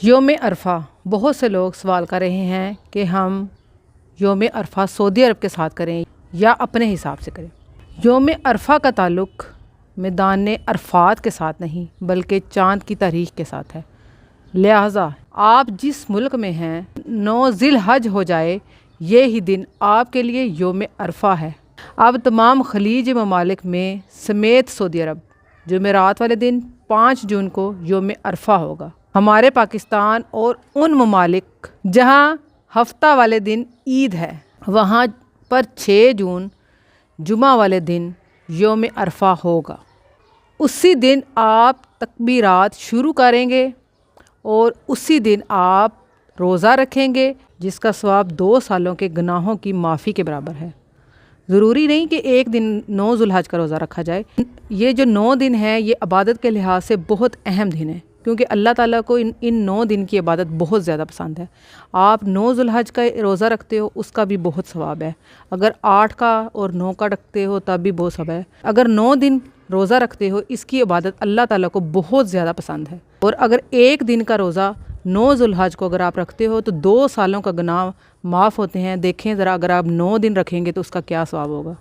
یوم عرفہ بہت سے لوگ سوال کر رہے ہیں کہ ہم یوم عرفہ سعودی عرب کے ساتھ کریں یا اپنے حساب سے کریں۔ یوم عرفہ کا تعلق میدان عرفات کے ساتھ نہیں بلکہ چاند کی تاریخ کے ساتھ ہے، لہٰذا آپ جس ملک میں ہیں 9 ذی الحج ہو جائے یہی دن آپ کے لیے یوم عرفہ ہے۔ اب تمام خلیج ممالک میں سمیت سعودی عرب جمعرات والے دن 5 جون کو یوم عرفہ ہوگا۔ ہمارے پاکستان اور ان ممالک جہاں ہفتہ والے دن عید ہے وہاں پر 6 جون جمعہ والے دن یوم عرفہ ہوگا۔ اسی دن آپ تکبیرات شروع کریں گے اور اسی دن آپ روزہ رکھیں گے جس کا ثواب 2 سالوں کے گناہوں کی معافی کے برابر ہے۔ ضروری نہیں کہ ایک دن 9 ذی الحج کا روزہ رکھا جائے۔ یہ جو 9 دن ہے یہ عبادت کے لحاظ سے بہت اہم دن ہے کیونکہ اللہ تعالیٰ کو ان 9 دن کی عبادت بہت زیادہ پسند ہے۔ آپ 9 ذی الحج کا روزہ رکھتے ہو اس کا بھی بہت ثواب ہے، اگر 8 کا اور 9 کا رکھتے ہو تب بھی بہت ثواب ہے۔ اگر 9 دن روزہ رکھتے ہو اس کی عبادت اللہ تعالیٰ کو بہت زیادہ پسند ہے، اور اگر ایک دن کا روزہ 9 ذی الحج کو اگر آپ رکھتے ہو تو 2 سالوں کا گناہ معاف ہوتے ہیں۔ دیکھیں ذرا اگر آپ 9 دن رکھیں گے تو اس کا کیا ثواب ہوگا۔